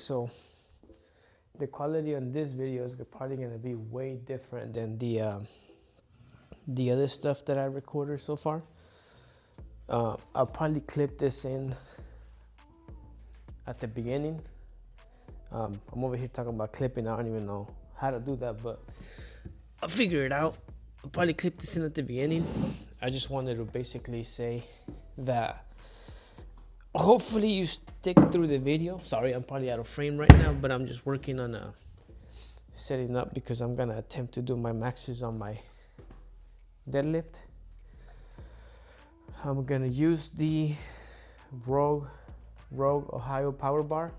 so the quality on this video is probably going to be way different than the other stuff that I recorded so far. I'll probably clip this in at the beginning. I'm over here talking about clipping. I don't even know how to do that, but I'll figure it out. I'll probably clip this in at the beginning. I just wanted to basically say that hopefully you stick through the video. Sorry, I'm probably out of frame right now, but I'm just working on setting up because I'm gonna attempt to do my maxes on my deadlift. I'm gonna use the Rogue Ohio Power Bar.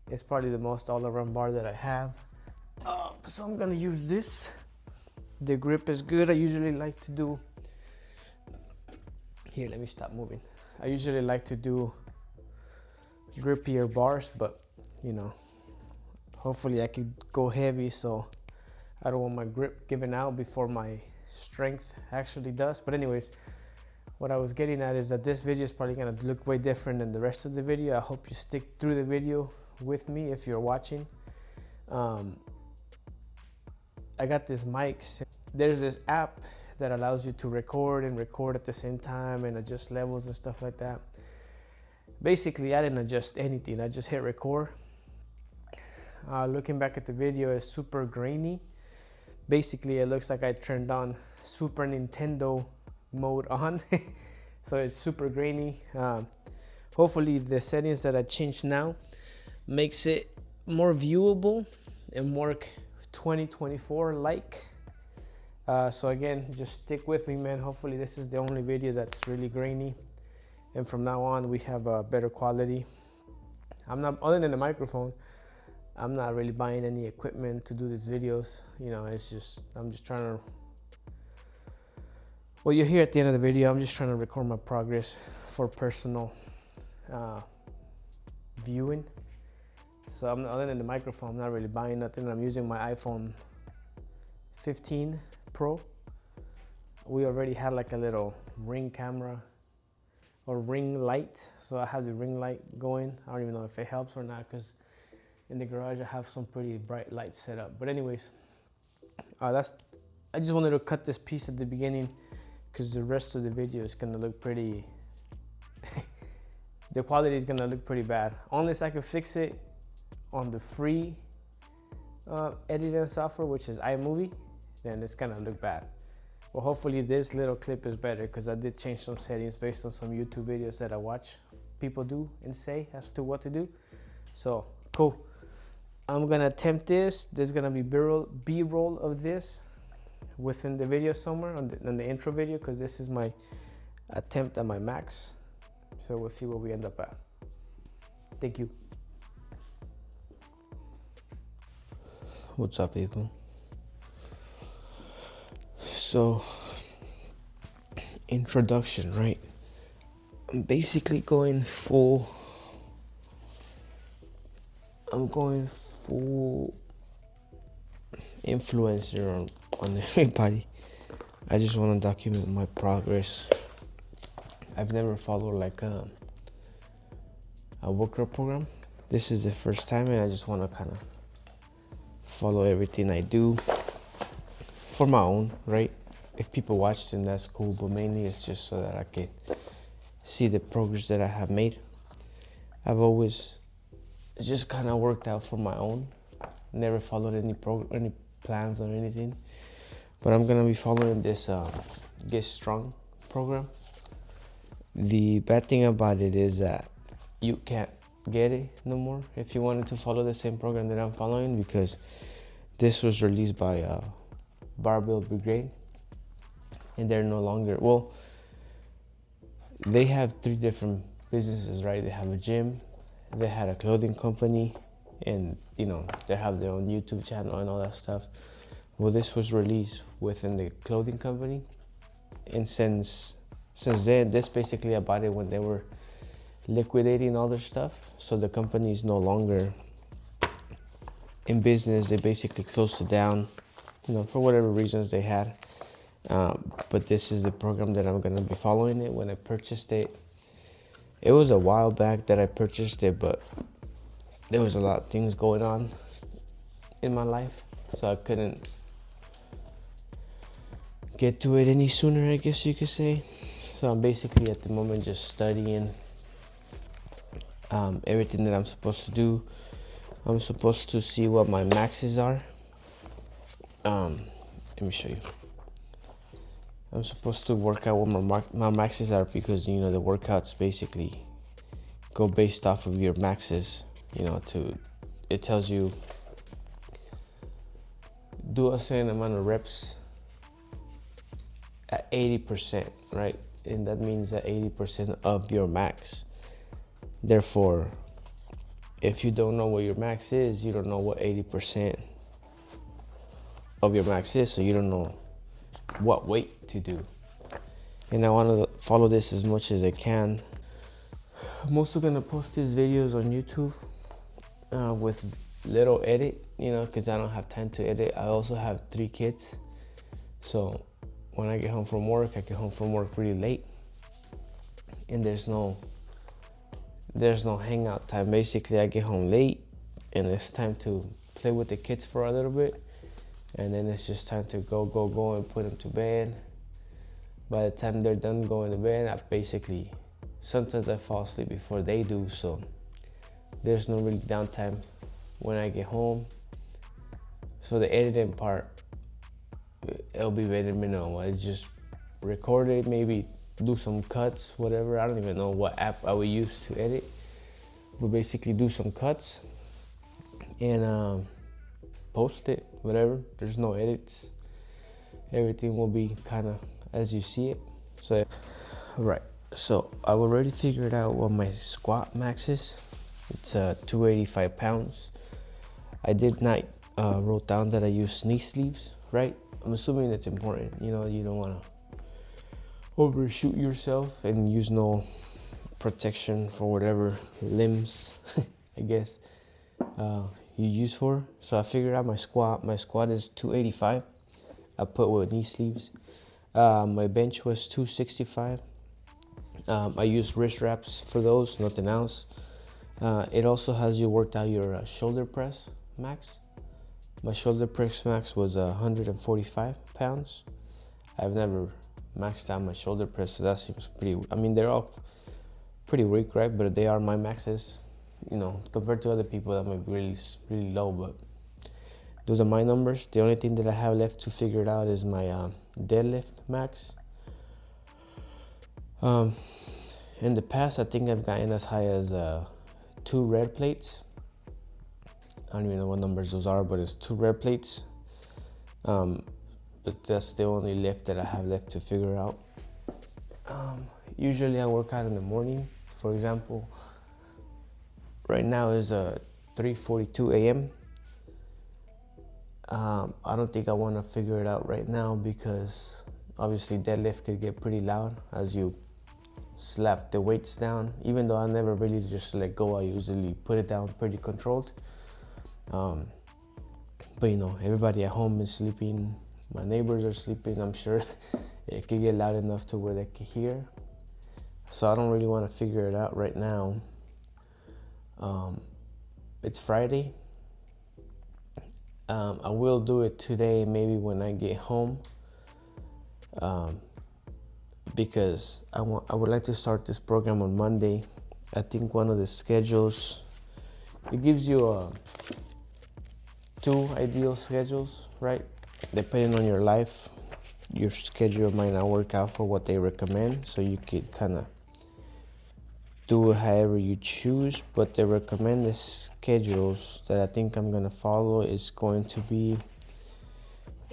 It's probably the most all-around bar that I have. So I'm gonna use this. The grip is good. I usually like to do, here, let me stop moving. I usually like to do grippier bars, but you know, hopefully I could go heavy, so I don't want my grip giving out before my strength actually does. But anyways, what I was getting at is that this video is probably gonna look way different than the rest of the video. I hope you stick through the video with me if you're watching. I got this mics. There's this app that allows you to record at the same time and adjust levels and stuff like that. Basically, I didn't adjust anything. I just hit record. Looking back at the video, it's super grainy. Basically, it looks like I turned on Super Nintendo mode on. So it's super grainy. Hopefully the settings that I changed now makes it more viewable and more 2024 like. So again, just stick with me, man. Hopefully this is the only video that's really grainy, and from now on we have a better quality. I'm not, other than the microphone, I'm not really buying any equipment to do these videos. You know, it's just, I'm just trying to, well, you're here at the end of the video. I'm just trying to record my progress for personal viewing. So I'm, other than the microphone, I'm not really buying nothing. I'm using my iPhone 15 Pro. We already had like a little ring camera or ring light, so I have the ring light going. I don't even know if it helps or not, because in the garage I have some pretty bright lights set up. But anyways, I just wanted to cut this piece at the beginning because the rest of the video is gonna look pretty the quality is gonna look pretty bad unless I can fix it on the free editing software, which is iMovie. Then it's gonna look bad. Well, hopefully this little clip is better, because I did change some settings based on some YouTube videos that I watch people do and say as to what to do. So cool. I'm gonna attempt this. There's gonna be B-roll of this within the video somewhere on the intro video, because this is my attempt at my max. So we'll see where we end up at. Thank you. What's up, people? So, introduction, right? I'm basically going full influencer on everybody. I just want to document my progress. I've never followed like a workout program. This is the first time, and I just want to kind of follow everything I do for my own, right? If people watch, then that's cool, but mainly it's just so that I can see the progress that I have made. I've always just kind of worked out for my own, never followed any plans or anything, but I'm gonna be following this Get Strong program. The bad thing about it is that you can't get it no more if you wanted to follow the same program that I'm following, because this was released by Barbell Brigade, and they're no longer, well, they have 3 different businesses, right? They have a gym, they had a clothing company, and you know, they have their own YouTube channel and all that stuff. Well, this was released within the clothing company, and since then, this basically about it when they were liquidating all their stuff. So the company is no longer in business. They basically closed it down, you know, for whatever reasons they had. But this is the program that I'm gonna be following it. When I purchased it, it was a while back that I purchased it, but there was a lot of things going on in my life, so I couldn't get to it any sooner, I guess you could say. So I'm basically at the moment just studying everything that I'm supposed to do. I'm supposed to see what my maxes are. Let me show you. I'm supposed to work out what my maxes are, because the workouts basically go based off of your maxes. It tells you do a certain amount of reps at 80%, right? And that means that 80% of your max. Therefore, if you don't know what your max is, you don't know what 80% of your max is, so you don't know what weight to do. And I want to follow this as much as I can. I'm also gonna post these videos on YouTube with little edit, because I don't have time to edit. I also have 3 kids, so when I get home from work, I get home from work really late, and there's no hangout time. Basically, I get home late, and it's time to play with the kids for a little bit, and then it's just time to go and put them to bed. By the time they're done going to bed, sometimes I fall asleep before they do, so there's no really downtime when I get home. So the editing part, it'll be very minimal. I just record it, maybe do some cuts, whatever. I don't even know what app I would use to edit, but basically do some cuts and post it, whatever. There's no edits. Everything will be kind of as you see it. So, right. So I've already figured out what my squat max is. It's 285 pounds. I did not wrote down that I use knee sleeves, right? I'm assuming that's important. You don't want to overshoot yourself and use no protection for whatever limbs, I guess, you use for. So I figured out my squat. My squat is 285. I put with knee sleeves. My bench was 265. I use wrist wraps for those, nothing else. It also has you worked out your shoulder press max. My shoulder press max was 145 pounds. I've never maxed out my shoulder press, so that seems pretty. They're all pretty weak, right? But they are my maxes. Compared to other people, that might be really, really low, but those are my numbers. The only thing that I have left to figure it out is my deadlift max. In the past, I think I've gotten as high as 2 red plates. I don't even know what numbers those are, but it's 2 red plates. But that's the only lift that I have left to figure out. Usually I work out in the morning. For example, right now is 3:42 a.m. I don't think I want to figure it out right now, because obviously deadlift could get pretty loud as you slap the weights down. Even though I never really just let go, I usually put it down pretty controlled. But everybody at home is sleeping. My neighbors are sleeping. I'm sure it could get loud enough to where they can hear. So I don't really want to figure it out right now. It's Friday. I will do it today, maybe when I get home, because I would like to start this program on Monday. I think one of the schedules, it gives you 2 ideal schedules, right? Depending on your life, your schedule might not work out for what they recommend, so you could kind of do it however you choose. But the recommended schedules that I think I'm gonna follow is going to be,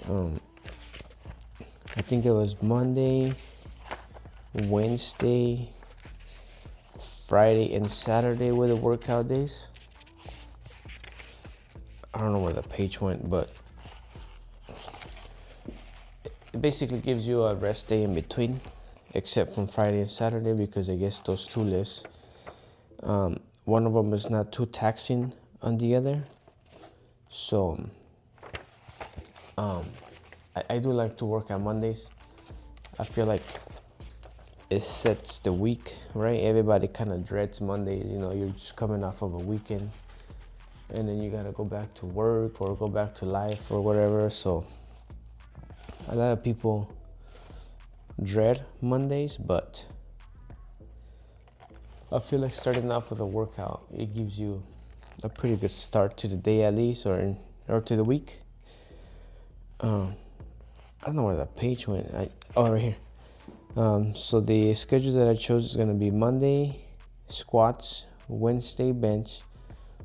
I think it was Monday, Wednesday, Friday, and Saturday were the workout days. I don't know where the page went, but it basically gives you a rest day in between, except from Friday and Saturday, because I guess those 2 lifts, one of them is not too taxing on the other. So I do like to work on Mondays. I feel like it sets the week, right? Everybody kind of dreads Mondays. You're just coming off of a weekend. and then you gotta go back to work or go back to life or whatever. So a lot of people dread Mondays, but I feel like starting off with a workout, it gives you a pretty good start to the day at least, or to the week. I don't know where that page went. Right here. So the schedule that I chose is gonna be Monday squats, Wednesday bench,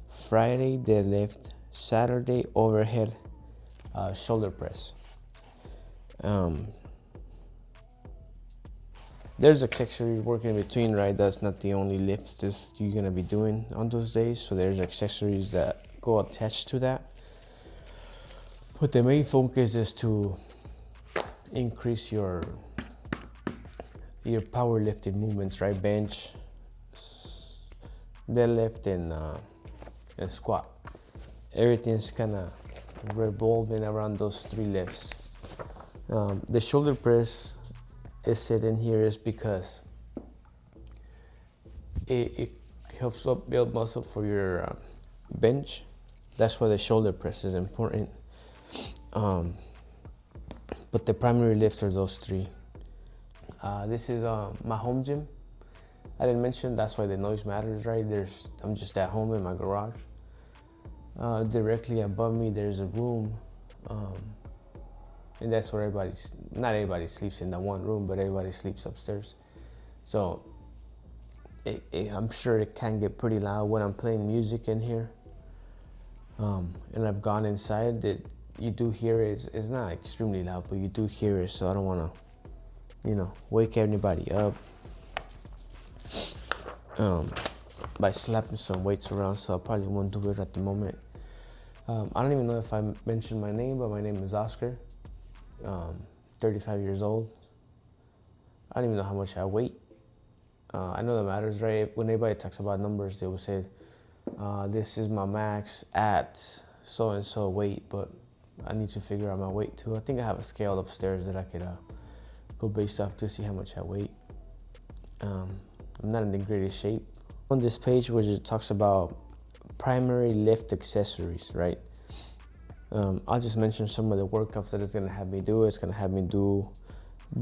Friday deadlift, Saturday overhead shoulder press. There's accessory work in between, right? That's not the only lift that you're gonna be doing on those days. So there's accessories that go attached to that. But the main focus is to increase your powerlifting movements, right? Bench, deadlift, and squat. Everything's kind of revolving around those three lifts. The shoulder press is set in here is because it helps up build muscle for your bench. That's why the shoulder press is important. But the primary lift are those three. This is my home gym. I didn't mention, that's why the noise matters, right? I'm just at home in my garage. Directly above me there's a room, and that's where not everybody sleeps in that one room, but everybody sleeps upstairs. So I'm sure it can get pretty loud when I'm playing music in here. And I've gone inside. That you do hear it. It's not extremely loud, but you do hear it. So I don't want to, wake anybody up by slapping some weights around. So I probably won't do it at the moment. I don't even know if I mentioned my name, but my name is Oscar. 35 years old. I don't even know how much I weigh. I know that matters, right? When anybody talks about numbers, they will say, this is my max at so-and-so weight, but I need to figure out my weight too. I think I have a scale upstairs that I could go based off to see how much I weigh. I'm not in the greatest shape. On this page, which it talks about primary lift accessories, right? I'll just mention some of the workouts that it's gonna have me do. It's gonna have me do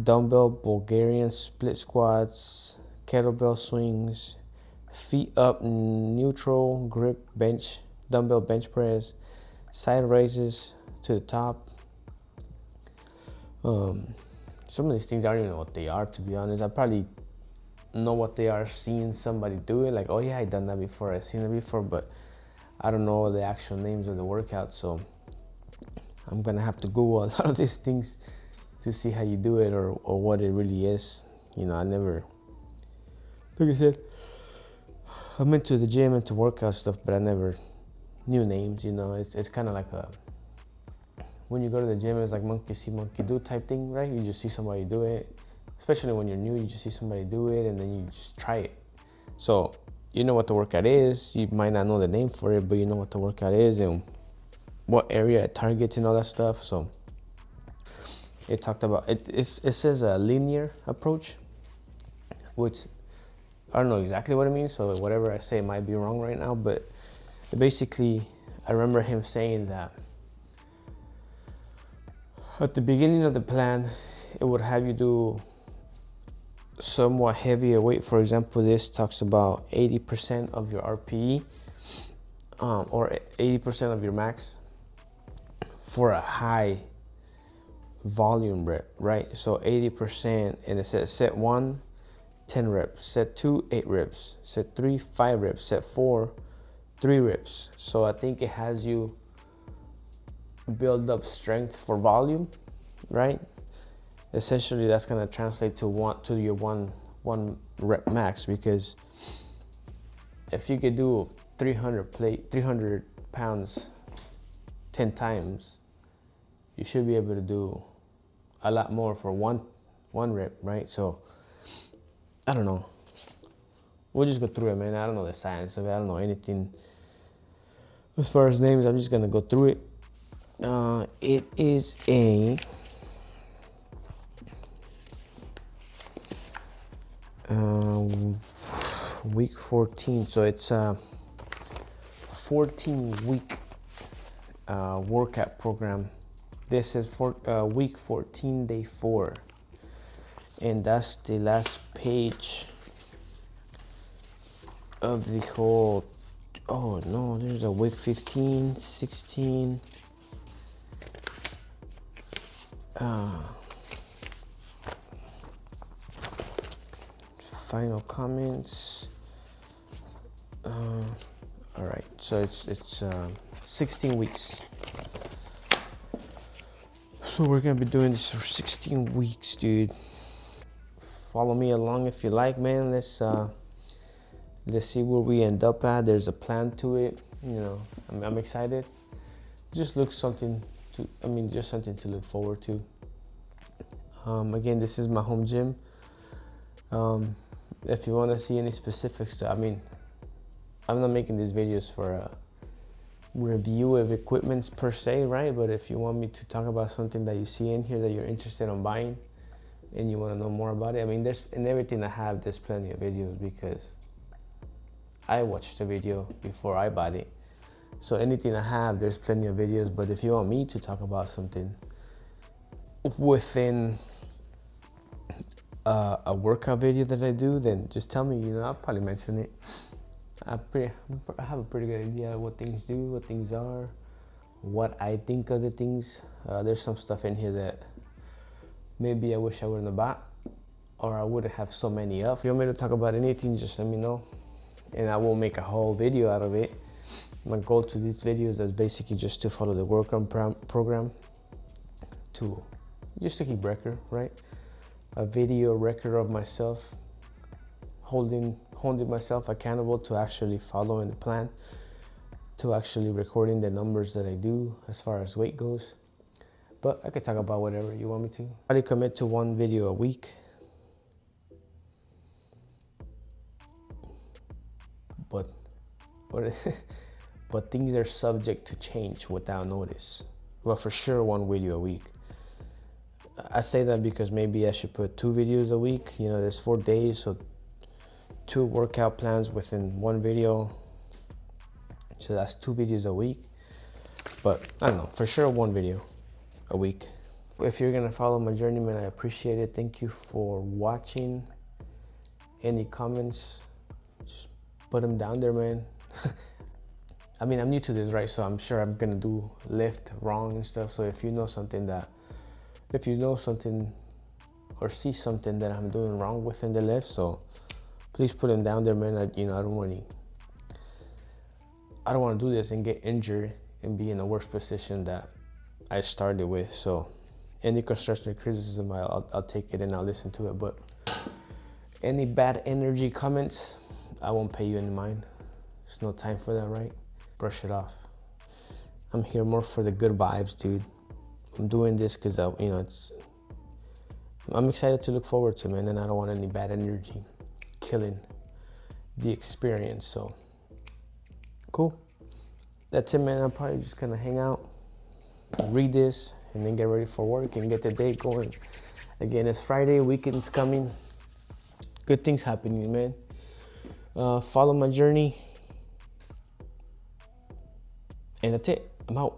dumbbell Bulgarian split squats, kettlebell swings, feet up neutral grip bench, dumbbell bench press, side raises to the top. Some of these things I don't even know what they are, to be honest. I probably know what they are seeing somebody do it, like, oh yeah, I done that before, I've seen it before, but I don't know the actual names of the workouts. So I'm gonna have to Google a lot of these things to see how you do it or what it really is. I never, like I said, I'm into the gym, into workout stuff, but I never knew names. It's kind of like when you go to the gym, it's like monkey see, monkey do type thing, right? You just see somebody do it, especially when you're new. You just see somebody do it, and then you just try it. So you know what the workout is. You might not know the name for it, but you know what the workout is and what area it targets and all that stuff. So it talked about it. It says a linear approach, which I don't know exactly what it means. So whatever I say might be wrong right now, but basically, I remember him saying that at the beginning of the plan, it would have you do somewhat heavier weight. For example, this talks about 80% of your RPE, or 80% of your max for a high volume rep, right? So 80%, and it says set 1, 10 reps, set 2, 8 reps, set 3, 5 reps, set 4, 3 reps. So I think it has you build up strength for volume, right? Essentially, that's gonna translate to your one rep max, because if you could do 300 pounds 10 times, you should be able to do a lot more for one rep, right? So I don't know. We'll just go through it, man. I don't know the science of it. I don't know anything as far as names. I'm just gonna go through it. It is a week 14, so it's 14-week workout program. This is for week 14, day 4. And that's the last page of the whole. Oh no, there's a week 15, 16. Final comments. All right, so it's 16 weeks. So we're gonna be doing this for 16 weeks, dude. Follow me along if you like, man. Let's see where we end up at. There's a plan to it. You know, I'm excited. Just just something to look forward to. Again, this is my home gym. If you want to see any specifics, I'm not making these videos for a review of equipments per se, right? But if you want me to talk about something that you see in here that you're interested in buying and you want to know more about it, there's in everything I have, there's plenty of videos because I watched the video before I bought it. So anything I have, there's plenty of videos. But if you want me to talk about something within a workout video that I do, then just tell me. You know, I'll probably mention it. I have a pretty good idea of what things do, what things are, what I think of the things. There's some stuff in here that maybe I wish I wouldn't have bought, or I wouldn't have so many of. If you want me to talk about anything, just let me know, and I will make a whole video out of it. My goal to these videos is basically just to follow the workout program, to keep record, right? A video record of myself, holding myself accountable to actually following the plan, to actually recording the numbers that I do as far as weight goes. But I could talk about whatever you want me to. I commit to one video a week. But things are subject to change without notice. Well, for sure, one video a week. I say that because maybe I should put 2 videos a week. You know, there's 4 days, so 2 workout plans within one video. So that's 2 videos a week. But I don't know, for sure 1 video a week. If you're gonna follow my journey, man, I appreciate it. Thank you for watching. Any comments, just put them down there, man. I'm new to this, right? So I'm sure I'm gonna do lift wrong and stuff. So if you know something or see something that I'm doing wrong within the lift, so please put them down there, man. I don't want to do this and get injured and be in a worse position that I started with. So any constructive criticism, I'll take it and I'll listen to it. But any bad energy comments, I won't pay you any mind. There's no time for that, right? Brush it off. I'm here more for the good vibes, dude. I'm doing this because I'm excited to look forward to, man, and I don't want any bad energy killing the experience. So cool. That's it, man. I'm probably just gonna hang out, read this, and then get ready for work and get the day going. Again, it's Friday, weekend's coming. Good things happening, man. Follow my journey. And that's it. I'm out.